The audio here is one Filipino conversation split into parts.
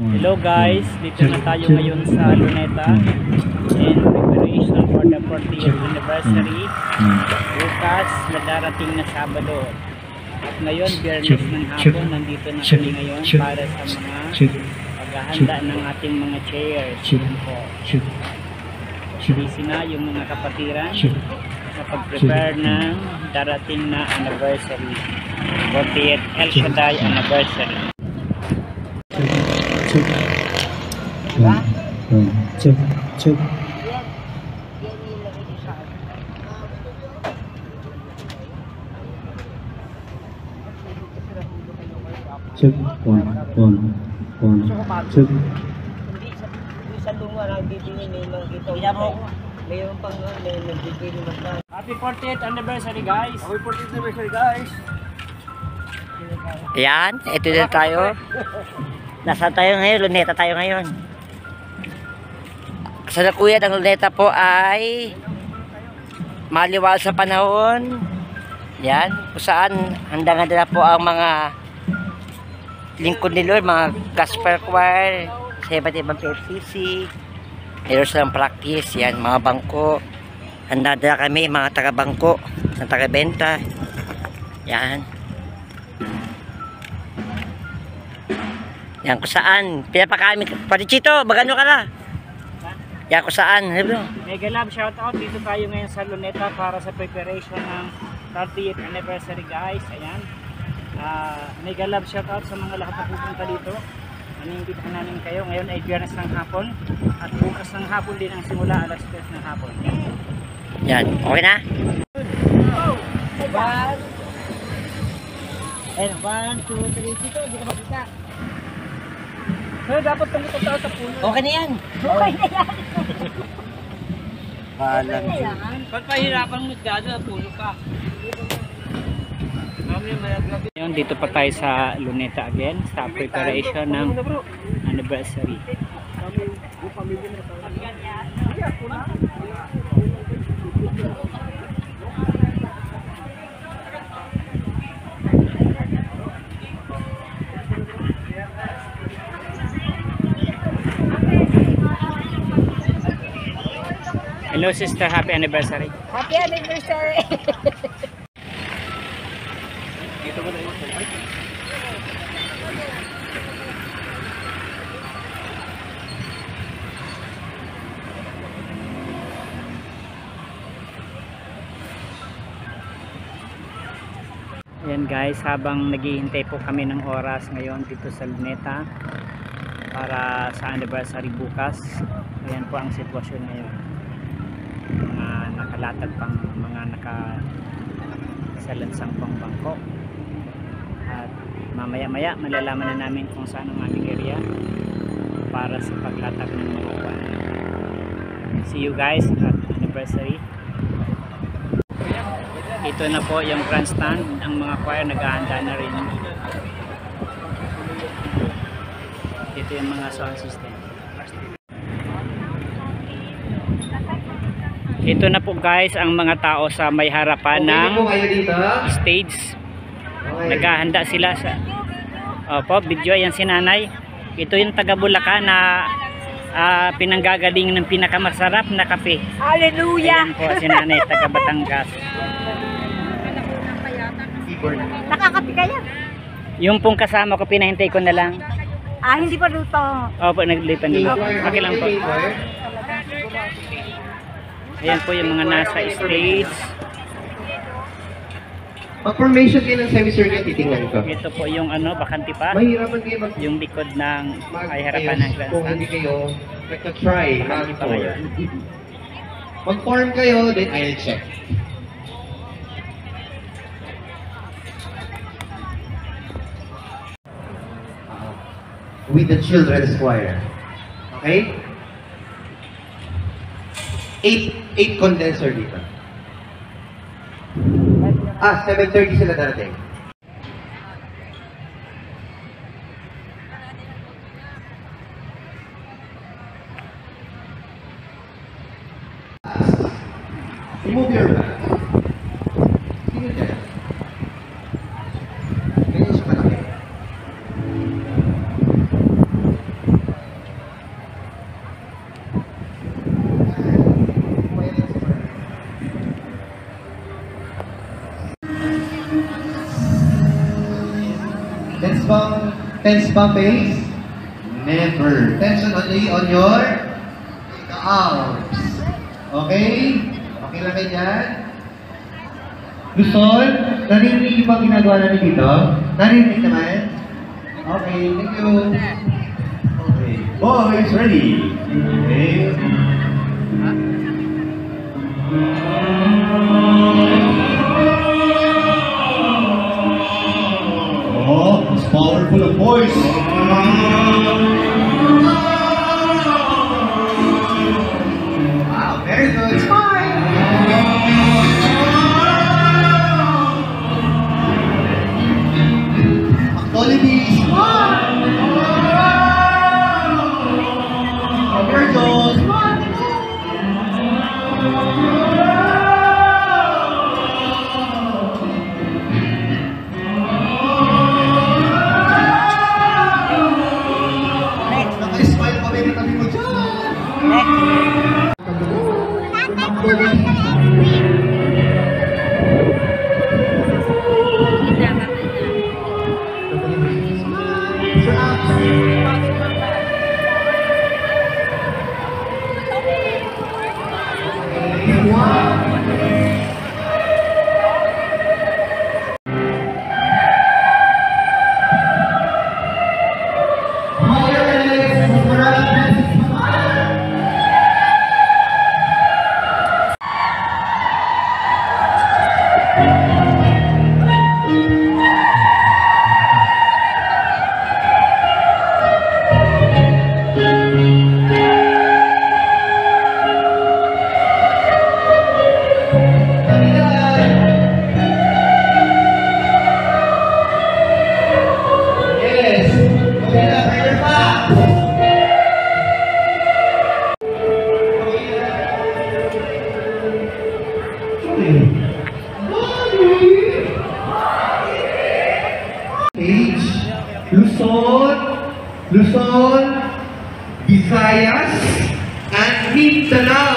Hello guys, dito na tayo ngayon sa Luneta in preparation for the 40th anniversary bukas na darating na Sabado. At ngayon, Biyernes ng hapon, nandito na kami ngayon para sa mga paghahanda ng ating mga chairs. Busy na yung mga kapatiran sa pag-prepare ng darating na anniversary, 40th El Shaddai anniversary. Diba? Happy 40th anniversary guys! Happy 40th anniversary guys! Ayan, ito na tayo. Nasaan tayo ngayon? Luneta tayo ngayon. Kasalukuyan ng Luneta po ay maliwal sa panahon. Yan, kung saan handang-handa na po ang mga lingkod ni Lord, mga gospel choir sa iba't ibang PFCC. Meron silang practice, yan, mga bangko. Handa na kami, mga taga-bangko, sa taga-benta. Yan. Yan, kung saan pinapakain pati Chito, magano ka na? Yan, kung saan? Mega love shoutout, dito tayo ngayon sa Luneta para sa preparation ng 30th anniversary guys. Ayan, mega love shoutout sa mga lahat na pupunta dito. Nanimbita namin kayo. Ngayon ay Biyernes ng hapon at bukas ng hapon din ang simula, alas 3 ng hapon. Yan, okay na? And 1, 2, 3, Chito, hindi ka makita. So, dapat tungkol tayo sa puno. Okay na yan. Okay na yan. Balang. Pag pahirapan mo dada, puno ka. Ngayon, dito pa tayo sa Luneta again sa preparation ng anniversary. Hello sister, happy anniversary. Happy anniversary! Dito ba tayo? Ayan guys, habang naghihintay po kami ng oras ngayon dito sa Luneta para sa anniversary bukas. Ayan po ang sitwasyon ngayon. Mga nakalatag pang mga nakasalansang pang bangko. At mamaya-maya malalaman na namin kung saan ang aming area para sa paglatag ng mga buwan. See you guys at anniversary. Ito na po yung grandstand. Ang mga choir naghahanda na rin. Ito yung mga sound system. Ito na po guys ang mga tao sa may harapan ng stage. Naghahanda sila sa video. Yan si nanay. Ito yung taga Bulacan na pinanggagaling ng pinakamasarap na kape. Hallelujah! Ayan po si nanay taga Batangas. Nakakapi kaya? Yung pong kasama ko pinahintay ko na lang. Hindi pa luto. Opo, naglipan na lang. Okay lang po. Ayan po yung mga nasa stage. Mag-formation kayo ng semicircle, titingnan ko. Ito po yung bakante pa. Mahirapan kayo Yung likod ng ay harapan ng kung grandstand. hindi kayo nagka-try, Bakante pa ngayon. mag-form kayo, then I'll check. With the children's choir. Okay? 8 condenser dito. 7:30 sila darating. Remove your back. Sino dyan? Ganyan siya kalaki. Tense ba face? Never. Tension only on your arms. Okay? Okay lang kayo dyan? Luzon, narinig niyo ba ginagawa namin dito? Narinig naman? Okay, thank you. Okay. Boys, ready? Okay. Oh, it's powerful of voice. Wow, very good. Smile. Actually, smile. Roberto, smile. Naka-smile pa rin kami mo dyan. Luzon, Visayas, and Mindanao.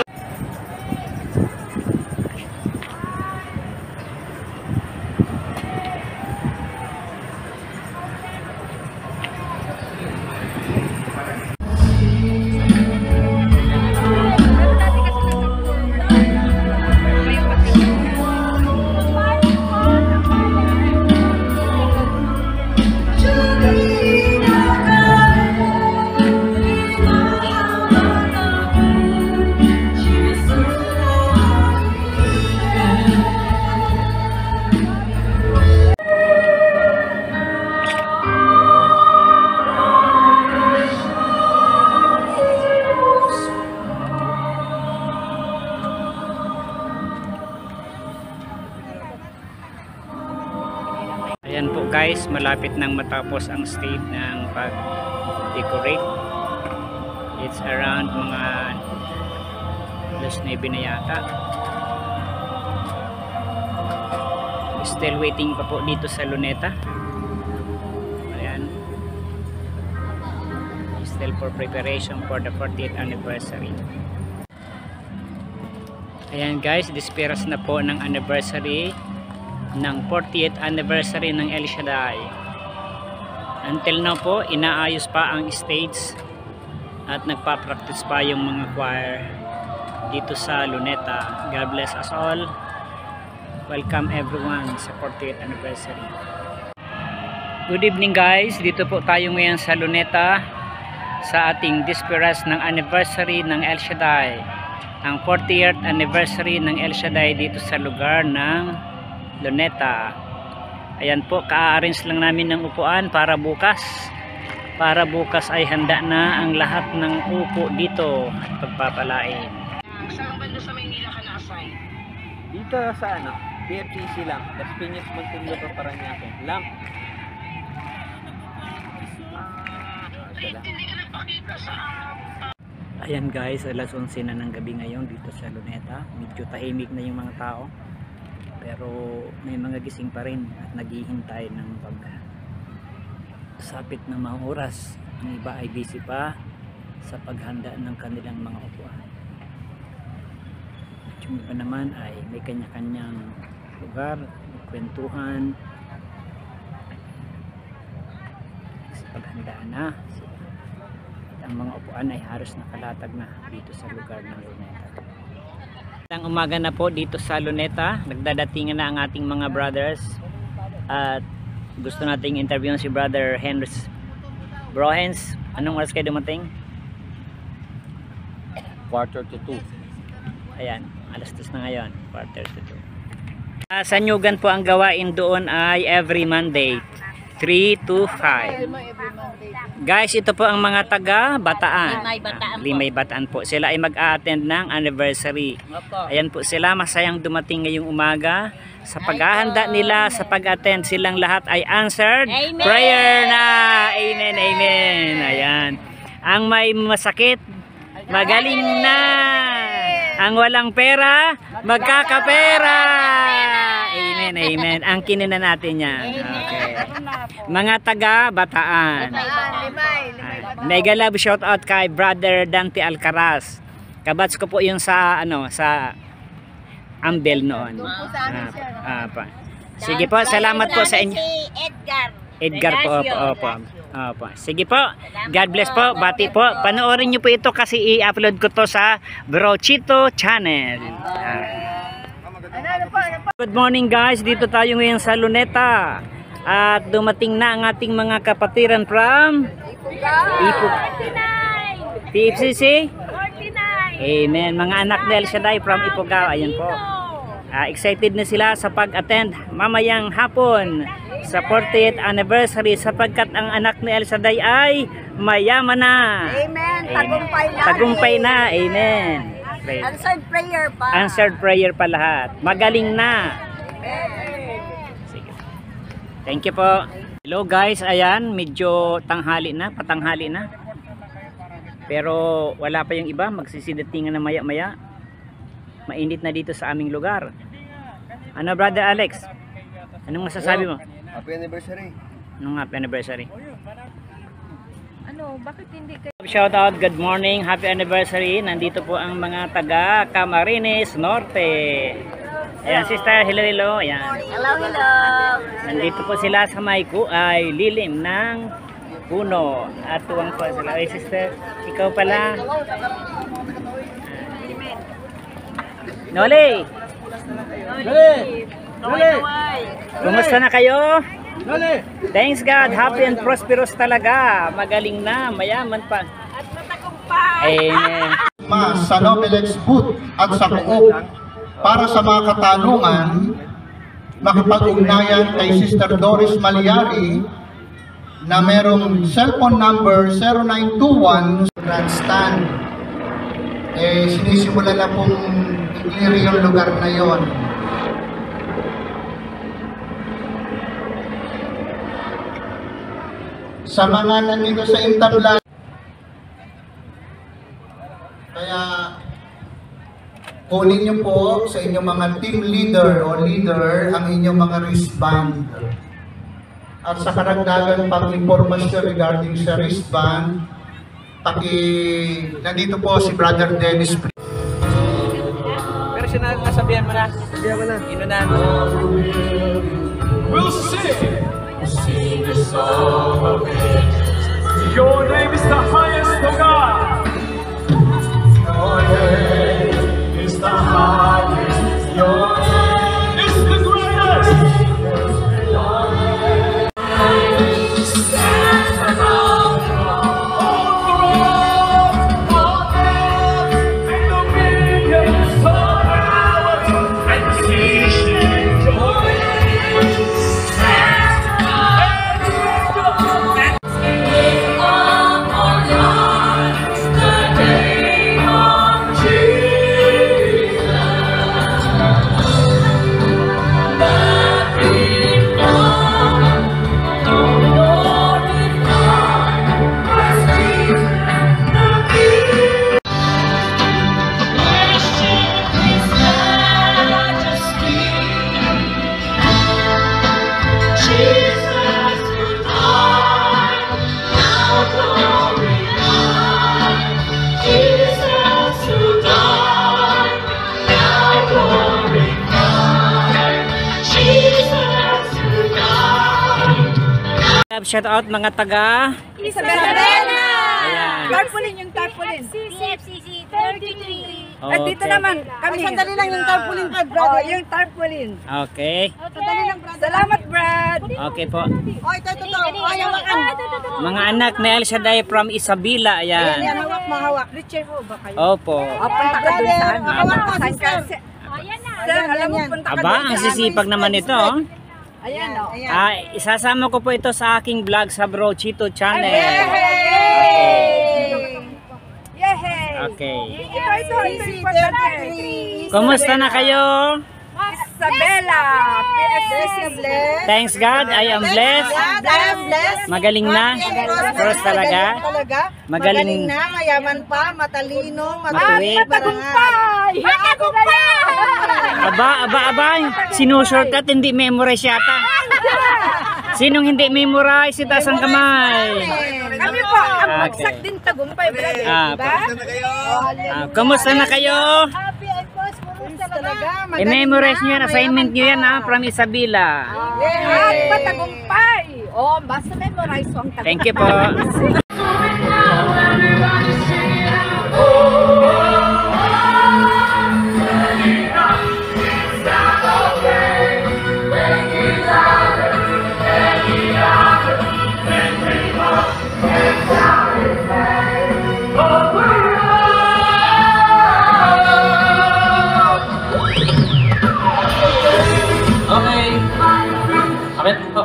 Ayan po guys, malapit nang matapos ang stage ng pag-decorate. It's around mga alas 9 na yata. Still waiting pa po dito sa Luneta. Ayan. Still for preparation for the 40th anniversary. Ayan guys, disperas na po ng anniversary ng 40th anniversary ng El Shaddai. Until now po, inaayos pa ang stage at nagpa-practice pa yung mga choir dito sa Luneta. God bless us all. Welcome everyone sa 40th anniversary. Good evening guys, dito po tayo ngayon sa Luneta sa ating disperas ng anniversary ng El Shaddai. Ang 40th anniversary ng El Shaddai dito sa lugar ng Luneta. Ayan po, ka-arrange lang namin ng upuan para bukas. Para bukas ay handa na ang lahat ng upo dito at pagpapalain. Saan banda sa Maynila ka na-assign? Dito sa ano, PFCC lang. Las Piñas, Montevideo, Paranaque lang. Ayan guys, alas 11 na ng gabi ngayon dito sa Luneta. Medyo tahimik na yung mga tao. Pero may mga gising pa rin at naghihintay ng pagsapit ng mga oras. Ang iba ay busy pa sa paghanda ng kanilang mga upuan. At yung iba naman ay may kanya-kanyang lugar, kwentuhan. handaan na. Ang mga upuan ay halos nakalatag na dito sa lugar ng Luneta. Ang umaga na po dito sa Luneta, nagdadatingan na ang ating mga brothers at gusto nating interviewin si Brother Henrys. Bro Hens, anong oras kayo dumating? 1:45. Ayan, alas 2 na ngayon, 1:45. Sa Nyugan po ang gawain doon ay every Monday 3 to 5. Guys, ito po ang mga taga Bataan. Limay Bataan po. Sila ay mag-a-attend ng anniversary. Ayan po sila, masayang dumating ngayong umaga. Sa paghahanda nila, sa pag-attend, silang lahat ay answered prayer na. Amen, amen. Ayan. Ang may masakit, magaling na. Ang walang pera, magkakapera. Amen, amen. Ang kinina natin yan. Okay. Mga taga Bataan. Mega love shout out kay Brother Dante Alcaraz. Kabats ko po yung sa sa Ambel noon. Sige po, salamat po sa inyo. Edgar po, opo. Sige po. God bless po. Bati po. Panoorin niyo po ito kasi i-upload ko to sa Brochito channel. Good morning guys. Dito tayo ngayon sa Luneta. At dumating na ang ating mga kapatiran from TFCC. Amen. Mga anak ni El Shaddai from Ifugao. Ayan po. Excited na sila sa pag-attend mamayang hapon sa 40th anniversary sapagkat ang anak ni El Shaddai ay mayaman na. Amen. Tagumpay na. Tagumpay na. Amen. Answered prayer pa. Answered prayer pa lahat. Magaling na. Sige. Thank you po. Hello guys. Ayan. Medyo tanghali na. Patanghali na. Pero wala pa yung iba. Magsisidatingan na maya-maya. Mainit na dito sa aming lugar. Ano Brother Alex? Anong masasabi mo? Happy anniversary. Anong happy anniversary? Ano, bakit hindi kayo? Shout out, good morning, happy anniversary. Nandito po ang mga taga Camarines Norte. Ayan sister, hello hello. Ayan. Hello, hello. Nandito po sila sa may ay lilim ng puno. At tuwang po sila. Ay sister, ikaw pala. Noli! Kumusta na kayo? Thanks God, happy and prosperous talaga. Magaling na, mayaman pa. At matagumpay. Amen. Sa Nobilex booth at sa Coop para sa mga katanungan, makipag-ugnayan kay Sister Doris Maliari na merong cellphone number 0921 grandstand. Sinisimula na pong i-clear yung lugar na yon. Sa mga nandito sa Intablan, kaya kunin niyo po sa inyong mga team leader o leader ang inyong mga wristband. At sa karagdagan pang impormasyon regarding sa wristband, nandito po si Brother Dennis. Pero nasabihan mo na. Sabihan mo na. Inunahan mo. We'll sing the song of ages. Your name is the highest, O God. Your name is the highest. Your name is the greatest. Your name stands above all throne, all earth, and dominions, all powers and positions. Your name stands above. Shout out mga taga Isabela! Ayan. Tarpaulin yung tarpaulin. PFCC 33. At dito naman Kami, sandali lang yung tarpaulin, brother. Oh, yung tarpaulin. Okay. Sandali lang, brother. Salamat, Brad. Okay po. Oh, ito. Oh, yung makan. Mga anak na El Shaddai from Isabela. Ayan, Ayan. hawak, mahawak. Richard ho ba kayo? Opo. Punta ka dun saan? Hawak mo, saan ka? Sir, alam mo, punta ka Aba, dun ang saan? sisipag naman ito. Oh. Ayan, o. Isasama ko po ito sa aking vlog sa Bro Chito Channel. Yay! Okay. Ito, importante. Kumusta na kayo? Isabela, PFCC. Thanks God, I am blessed. Magaling na. Cross talaga. Magaling. na, mayaman pa, matalino, Matuwid. matagumpay. Aba. Sinushortcut, hindi memorize yata. Sinong hindi memorize, itaas ang kamay. Kami po, ang Okay. bagsak din tagumpay, brother. Ah, Diba? Kumusta na kayo? Happy and prosperous talaga. I-memorize nyo yan, assignment nyo yan ha, from Isabela. At matagumpay. Oh, basta memorize mo ang tagumpay. Thank you po. Okay. Akit po.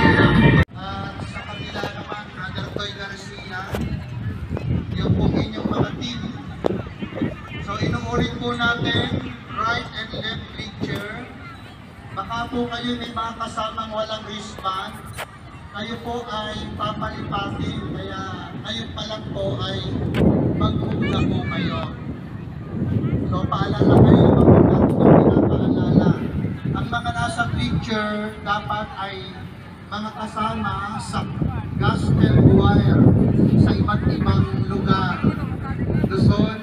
Sa kabila naman, Brother Toy Garcia, yung pong inyong mga team. So inuulit po natin, right and left picture. Baka po kayo may mga kasamang walang wristband. Kayo po ay papalipatin, kaya ngayon pa lang po ay mag-move na po kayo. So paalala kayo, mag-move na pinapaalala. Ang mga nasa picture dapat ay mga kasama sa gospel choir sa iba't ibang lugar. Luzon,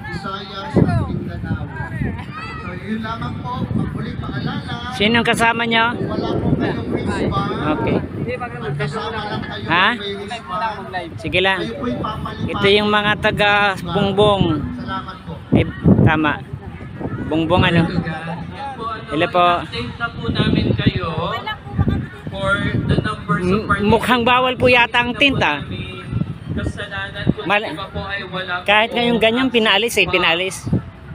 Visayas, at Mindanao. So yun lamang po, maguling paalala. Sinong kasama nyo? Wala po kayong wristband. Okay. Ang kasama lang kayo Ha? may wristband. Sige lang. Kayo po'y papalipatin. Ito yung mga taga Bungbong. Salamat po. Eh, tama. Bungbong ano? Hello po. Update na po namin kayo for the numbers of Mukhang bawal po yata ang tinta. kasalanan kung Mal- iba po ay wala po. Kahit ngayong ganyan, pinalis eh, pinalis.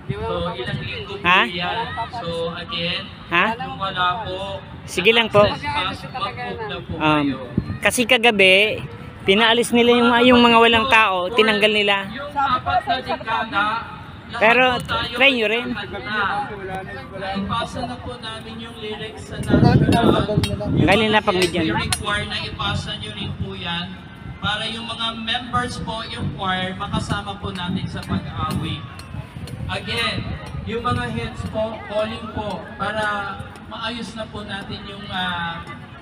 So, ilang linggo po Ha? yan. So, again, Ha? kung wala po, Sige lang po. mag-move na po Um, kayo. kasi kagabi, pinaalis nila yung mga walang tao, tinanggal nila. Yung apat na dekada, lahat Pero, po tayo try nyo rin. Ipasa na po namin yung lyrics sa national. Galing na pag medyan. We require na ipasa nyo rin po yan para yung mga members po, yung choir, makasama po natin sa pag-aaway. Again, yung mga heads po, calling po para maayos na po natin yung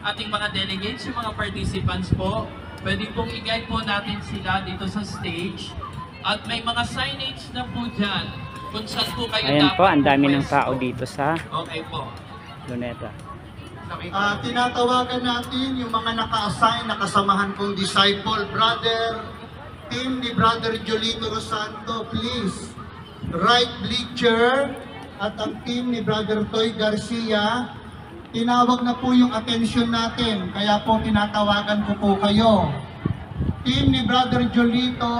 ating mga delegates, yung mga participants po. Pwede pong i-guide po natin sila dito sa stage. At may mga signage na po dyan kung saan po kayo Ayan po, ang dami ng pwesto. tao dito sa Okay po. Luneta. Tinatawagan natin yung mga naka-assign na kasamahan kong disciple, Brother team ni Brother Jolito Rosanto, please. Right bleacher at ang team ni Brother Toy Garcia, tinawag na po yung attention natin, kaya po tinatawagan ko po kayo. Team ni Brother Jolito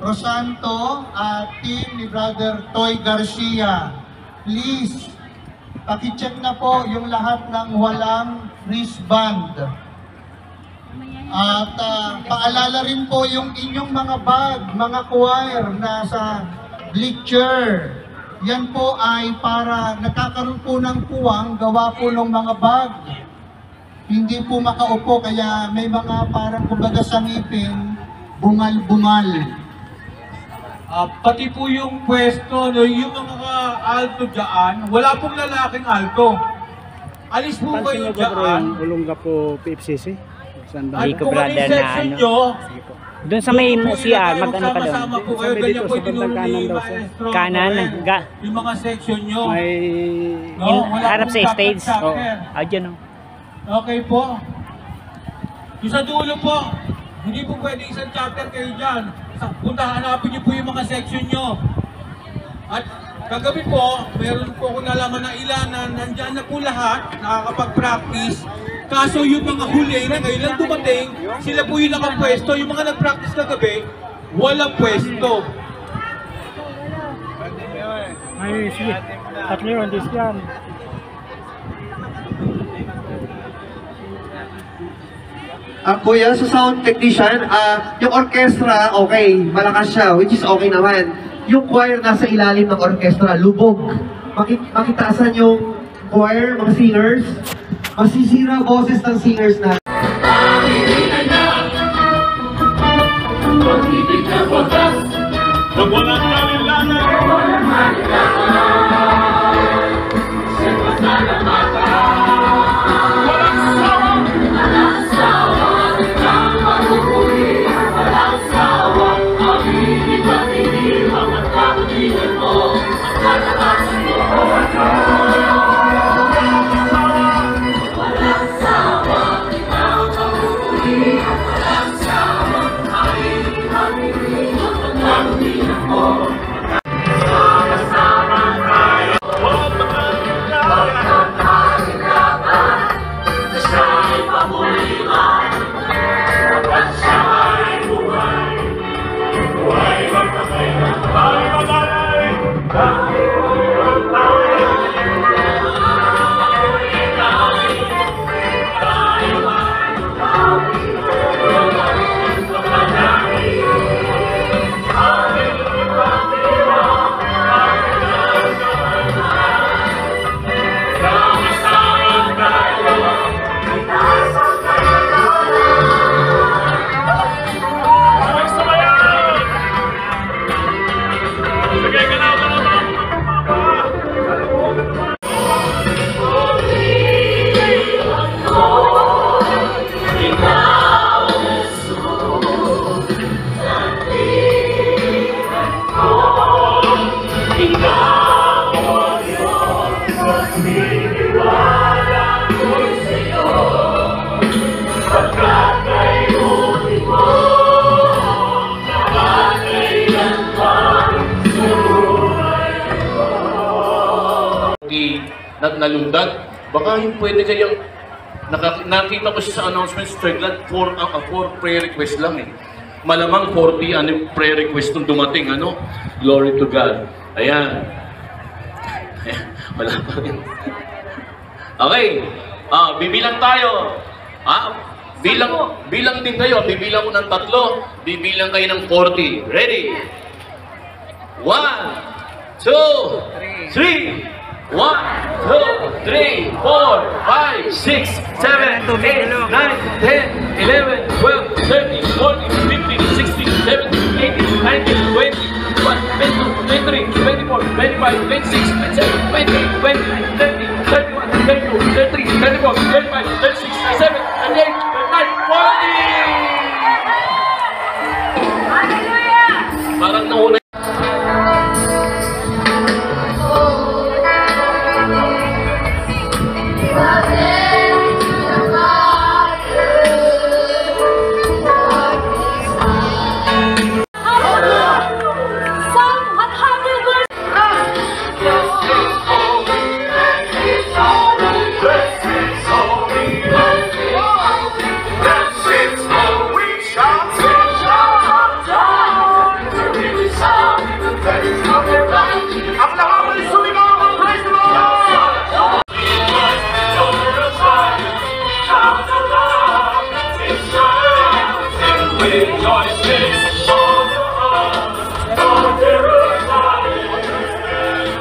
Rosanto at team ni Brother Toy Garcia, please, pakicheck na po yung lahat ng walang wristband. At paalala rin po yung inyong mga bag, mga choir na sa bleacher. Yan po ay para nagkakaroon po ng puwang, gawa po ng mga bag. Hindi po makaupo, kaya may mga parang kumbaga sa ngipin, bungal-bungal. Pati po yung pwesto, no, yung mga alto dyan, wala pong lalaking alto. Alis po kayo dyan. Ulongga po PFCC. At Ko kung ano brother yung na section ano. nyo, Doon sa may CR, mag-ano ka doon? sama-sama po kayo, ganyan po tinuro ni Maestro. Kanan, Yung mga section nyo. may wala harap pong sa stage. chapter. Dyan o. Okay po. Yung sa dulo po, hindi po pwede isang chapter kayo dyan. Punta, hanapin nyo po yung mga section nyo. At kagabi po, meron po akong nalaman na ilan na nandyan na po lahat, nakakapag-practice. Kaso yung mga huli na ngayon lang dumating, sila po yung nakapwesto. Yung mga nag-practice kagabi, walang pwesto. Ay, sige. Tatlo yun, this yan. Kuya, sa sound technician, yung orchestra, okay, malakas siya, which is okay naman. Yung choir nasa ilalim ng orchestra, lubog. Makitaasan yung choir, mga singers, masisira boses ng singers na. Nalundag, baka yung pwede kayang nakita ko siya sa announcement Strickland, 4 prayer request lang eh. Malamang 40 prayer request nung dumating, ano? Glory to God. Ayan. Wala pa rin. Okay. Bibilang tayo. Bilang din kayo. Bibilang ko ng 3. Bibilang kayo ng 40. Ready? 1, 2, 3. 1, 2, 3, 4, 5, 6, 7, 8, 9, 10, 11, 12, 13, 14, 15, 16, 17, 18, 19, 20, 21, 22, 23, 24, 25, 26, 27, 28, 29, 30, 31, 32, 33, 34, 35, 36, 37, 38, 39, 40! Parang nauna.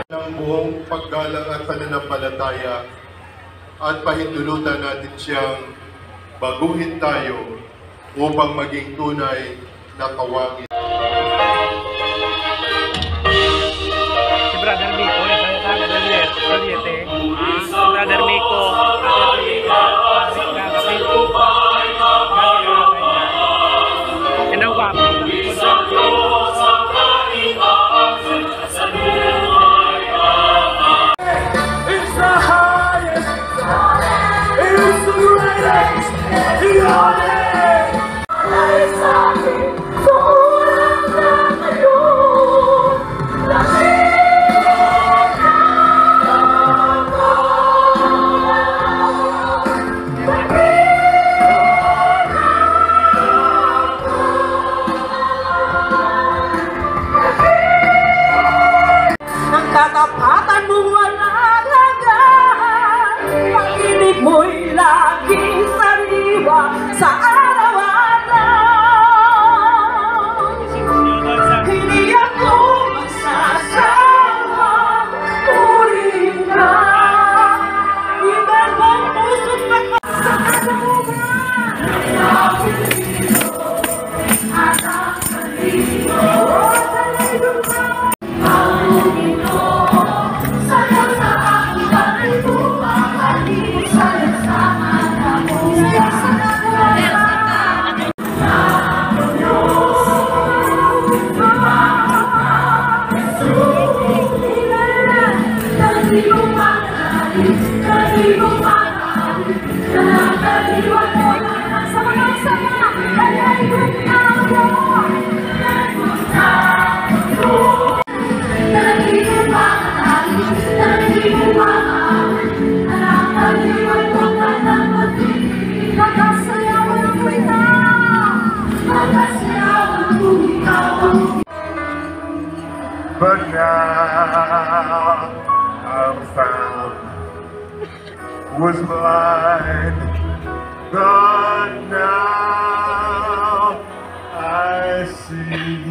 ng buong paggalang at pananampalataya at pahintulutan natin siyang baguhin tayo upang maging tunay na kawangin. Si Brother Miko, Brother Miko, It's the highest, it's the greatest, the honest. Ang katapatan mo walang hanggan, pag-ibig mo'y laging sariwa sa araw-araw. Hindi ako magsasawa, purihin ka. Ibang mong puso't magpasakasama ang Pilipino at ang Pilipino. But now I'm found, was blind, but now I see.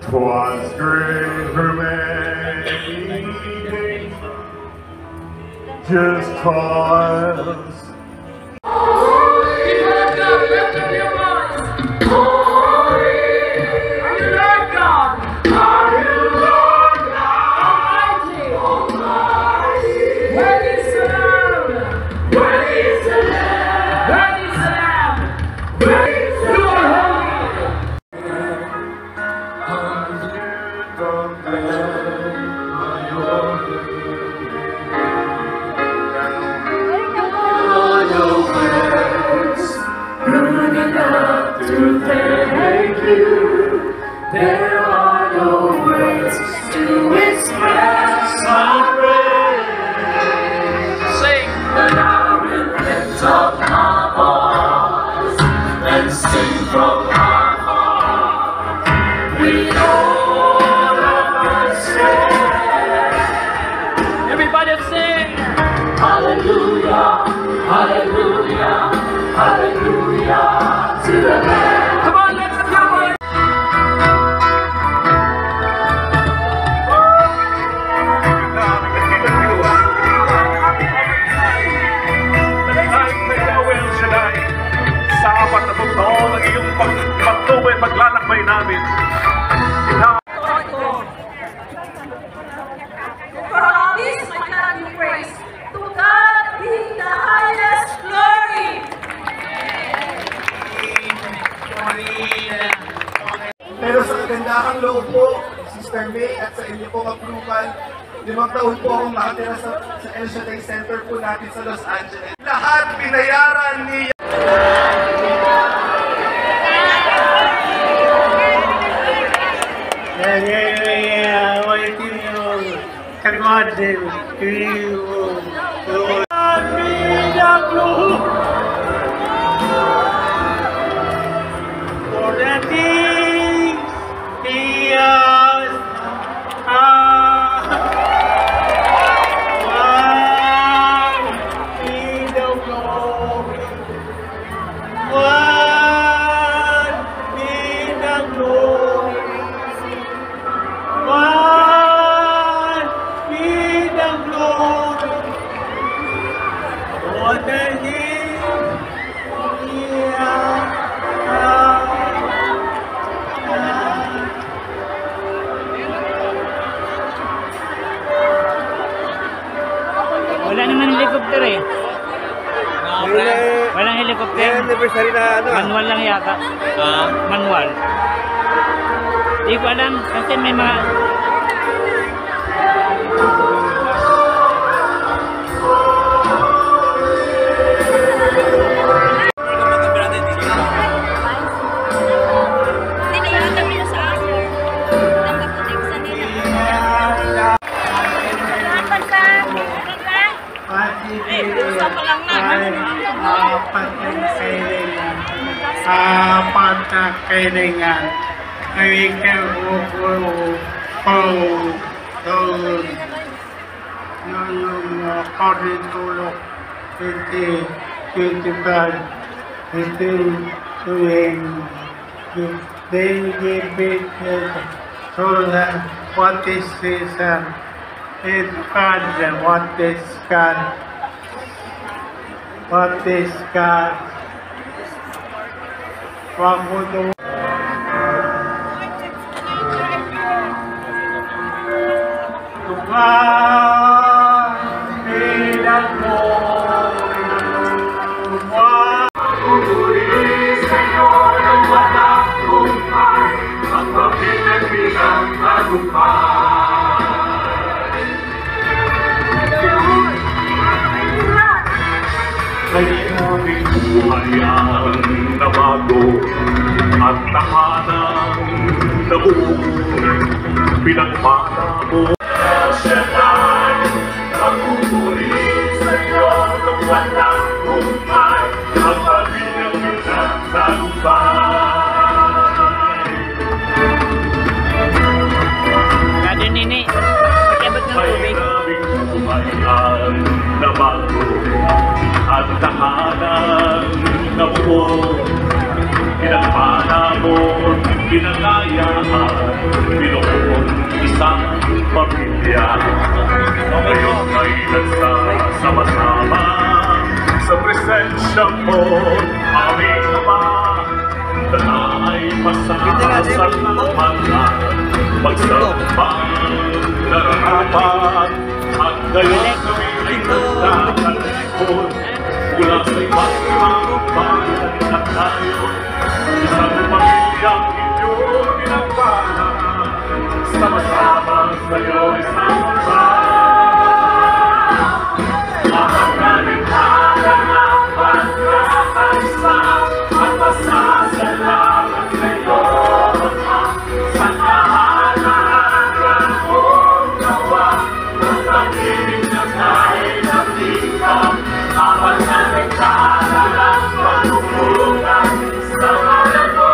'Twas great for many days, just 'cause. There are no words to express my praise. Sing, but I will lift up my voice and sing from my heart. We all of our strength. Everybody sing, hallelujah, hallelujah, hallelujah to the Lamb. Come on, let's go. Sa apat na taon ang iyong pagtuloy paglalakbay namin. For all this, my God be praised. To God be the highest glory. Pero sa kagandahang loob po, Sister May at sa inyo pong approval, 5 taon po akong nakatira sa El Shaddai Center po natin sa Los Angeles. Lahat binayaran niya. na rin na ano. Manual lang yata. Manual. Di ko alam kasi may mga pagkakailangan ay ikaw yung tulog 2025 ito tuwing they give it so that what is this in God, what is God, what is God. Wag mo ito. Ilang mo. Pupuri sa'yo ng walang hukay, ang pagpinagbilang tagumpay. Ay aming buhay ang nabago at tahanang nabuo, pinagpala mo. Shaddai, ang pupuri sa'yo ng walang hukay, ang pagpinagbilang tagumpay. Kado nini, pagkabot ng tubig. Ay aming buhay ang nabago at tahanan na buo, pinagpala mo, pinagayaan, binuong isang pamilya. Ngayon ay nagsasama-sama sa presensya mo, aming Ama, na ay masasalamatan, magsambang nararapat, at ngayon ay nagkakalikod. Mula sa iba't ibang bayan at tayo, isang pamilyang inyong pinagpala, sama-sama sa'yo isang bayan. Ang nalikhala ng pagkakaisa at masasalamat sa'yo, sa kahanan mong gawa, ang pag-ibig na tayo natikap. Apat na nagkala lang panupunan sa ngalan mo,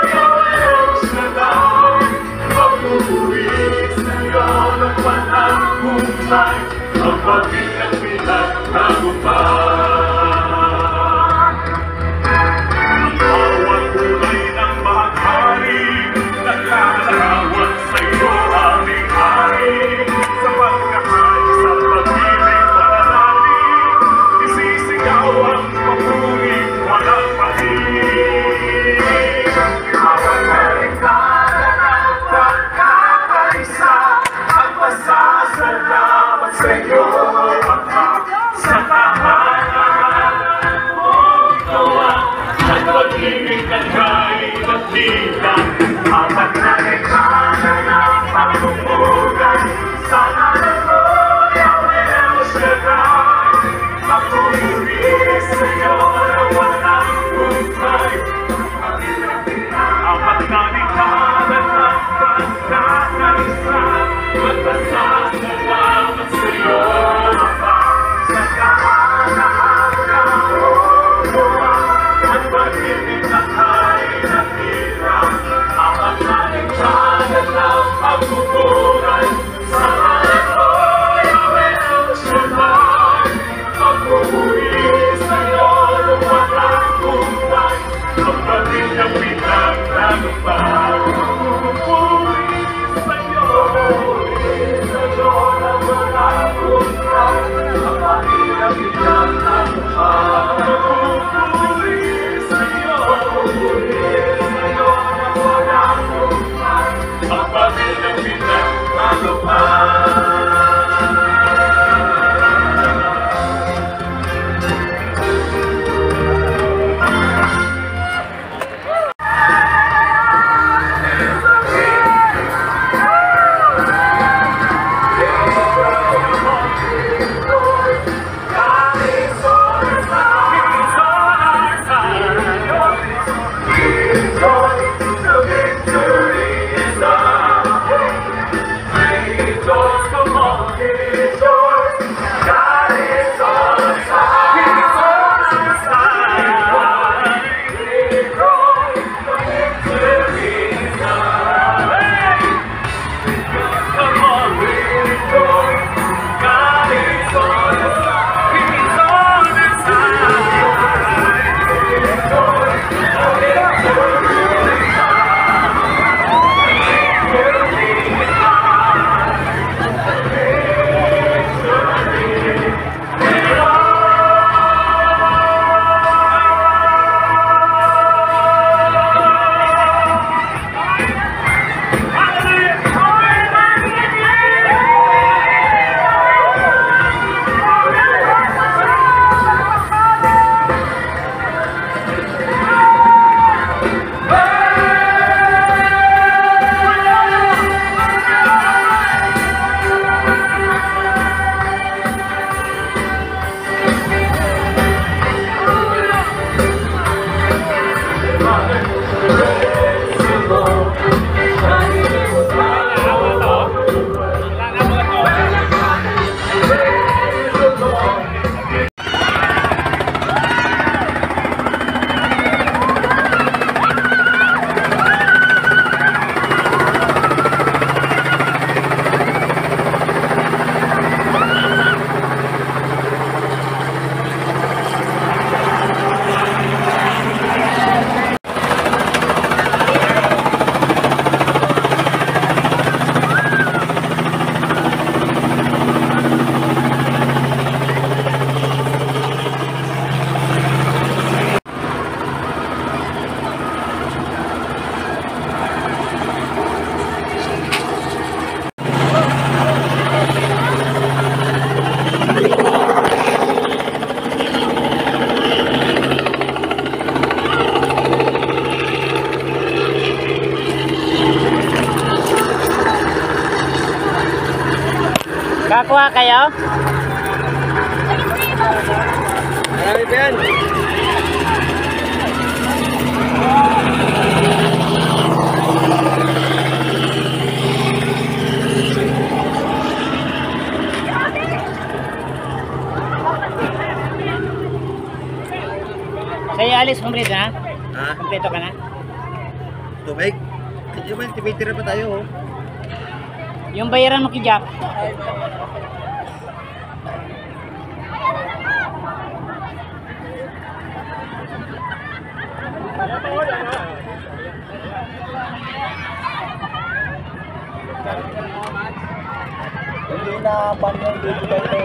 Yahweh Shaddai. Pagpupuri sa'yo ng walang hukay, ang pagpinagbilang tagumpay. Ang bawat kulay ng bahagi, naglalarawan sa'yo aming hari, sa pagkakaisa at pag-ibig pananalig. Isisigaw ang papuri, walang pahig. Habang nalikhala ng pagkakaisa, at masasalamat sa'yo, Ama, sa kahanan mong gawa, at pag-ibig na kay nagdigan. Habang nalikhala ng pagpupugay, sa ngalan mo, Yahweh Shaddai. Pagpupuri sa'yo ng walang hukay, ang pagkalikhala ng pagkakaisa, at masasalamat sa'yo, Ama, sa kahanan mong gawa, at pag-ibig na kay nagdigan. Ang pagkalikhala ng pagpupugay, sa ngalan mo, Yahweh Shaddai. Pagpupuri sa'yo ng walang hukay, ang pamilyang pinagtagumpay. Pagpupuri sa'yo ng walang hukay, ang pamilyang pinagtagumpay. Pagpupuri sa'yo ng walang hukay, ang pamilyang pinagtagumpay. Kakuha kayo? Marami pa yan. Sa'yo alis, kumpleto na? Ha? Kumpleto ka na? Tubig? Hindi ba, tibay-tira pa tayo, oh. Yung bayaran mo kay Jack. Hindi na pan yung bibigay